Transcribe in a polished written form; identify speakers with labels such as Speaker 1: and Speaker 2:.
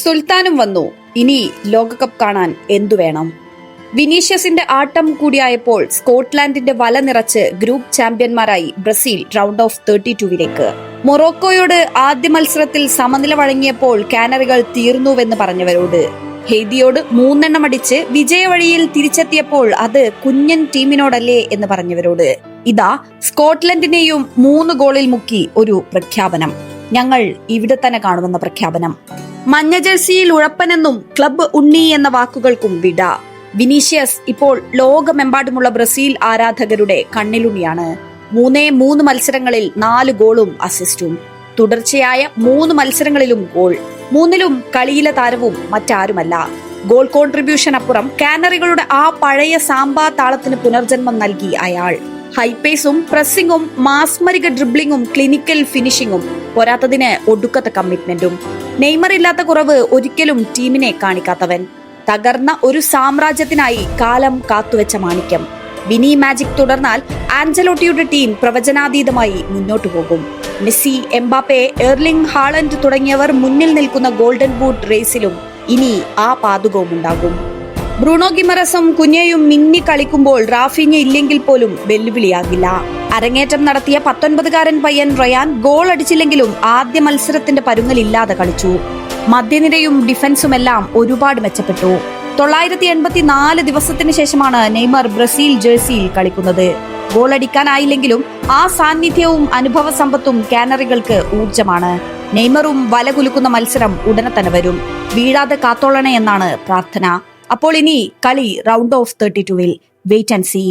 Speaker 1: സുൽത്താനും വന്നു. ഇനി ലോകകപ്പ് കാണാൻ എന്തു വേണം? വിനീഷ്യസിന്റെ ആട്ടം കൂടിയായപ്പോൾ സ്കോട്ട്ലാൻഡിന്റെ വല നിറച്ച് ഗ്രൂപ്പ് ചാമ്പ്യന്മാരായി ബ്രസീൽ റൗണ്ട് ഓഫ് 32-വിലേക്ക്. മൊറോക്കോയോട് ആദ്യ മത്സരത്തിൽ സമനില വഴങ്ങിയപ്പോൾ കാനറികൾ തീർന്നുവെന്ന് പറഞ്ഞവരോട്, ഹെയ്തിയോട് 3 അടിച്ച് വിജയവഴിയിൽ തിരിച്ചെത്തിയപ്പോൾ അത് കുഞ്ഞൻ ടീമിനോടല്ലേ എന്ന് പറഞ്ഞവരോട്, ഇതാ സ്കോട്ട്ലൻഡിനെയും 3 ഗോളിൽ മുക്കി ഒരു പ്രഖ്യാപനം. ഞങ്ങൾ ഇവിടെ തന്നെ കാണുമെന്ന പ്രഖ്യാപനം. മഞ്ഞ ജേഴ്സിയിൽ ഉഴപ്പനെന്നും ക്ലബ്ബ് ഉണ്ണി എന്ന വാക്കുകൾക്കും വിട. വിനീഷ്യസ് ഇപ്പോൾ ലോകമെമ്പാടുമുള്ള ബ്രസീൽ ആരാധകരുടെ കണ്ണിലുണ്ണിയാണ്. 3 മത്സരങ്ങളിൽ 4 ഗോളും അസിസ്റ്റും. തുടർച്ചയായ 3 മത്സരങ്ങളിലും ഗോൾ. 3ലും കളിയിലെ താരവും മറ്റാരുമല്ല. ഗോൾ കോൺട്രിബ്യൂഷൻ അപ്പുറം കാനറികളുടെ ആ പഴയ സാമ്പാ താളത്തിന് പുനർജന്മം നൽകി അയാൾ. ഹൈപേസും പ്രസിംഗും മാസ്മരിക ഡ്രിബ്ലിംഗും ക്ലിനിക്കൽ ഫിനിഷിംഗും പോരാത്തതിന് ഒടുക്കത്തെ കമ്മിറ്റ്മെന്റും. നെയ്മർ ഇല്ലാത്ത കുറവ് ഒരിക്കലും ടീമിനെ കാണിക്കാത്തവൻ. തകർന്ന ഒരു സാമ്രാജ്യത്തിനായി കാലം കാത്തുവെച്ച മാണിക്യം. വിനി മാജിക് തുടർന്നാൽ ആഞ്ചലോട്ടിയുടെ ടീം പ്രവചനാതീതമായി മുന്നോട്ടു പോകും. മെസ്സി, എംബാപ്പെ, എർലിംഗ് ഹാളൻഡ് തുടങ്ങിയവർ മുന്നിൽ നിൽക്കുന്ന ഗോൾഡൻ ബൂട്ട് റേസിലും ഇനി ആ പാതുകവും ഉണ്ടാകും. ബ്രൂണോ ഗിമറസും കുഞ്ഞയും മിന്നി കളിക്കുമ്പോൾ റാഫിഞ്ഞ ഇല്ലെങ്കിൽ പോലും വെല്ലുവിളിയാകില്ല. അരങ്ങേറ്റം നടത്തിയ 19-കാരൻ പയ്യൻ റയാൻ ഗോൾ അടിച്ചില്ലെങ്കിലും ആദ്യ മത്സരത്തിന്റെ പരുങ്ങലില്ലാതെ കളിച്ചു. മധ്യനിരയും ഡിഫൻസുമെല്ലാം ഒരുപാട് മെച്ചപ്പെട്ടു. 984 ദിവസത്തിന് ശേഷമാണ് നെയ്മർ ബ്രസീൽ ജേഴ്സിയിൽ കളിക്കുന്നത്. ഗോളടിക്കാനായില്ലെങ്കിലും ആ സാന്നിധ്യവും അനുഭവ സമ്പത്തും കാനറികൾക്ക് ഊർജമാണ്. നെയ്മറും വല കുലുക്കുന്ന മത്സരം ഉടനെ തന്നെ വരും. വീഴാതെ കാത്തോളണേ എന്നാണ് പ്രാർത്ഥന. അപ്പോൾ ഇനി കളി റൗണ്ട് ഓഫ് 32-വിൽ. Wait and see.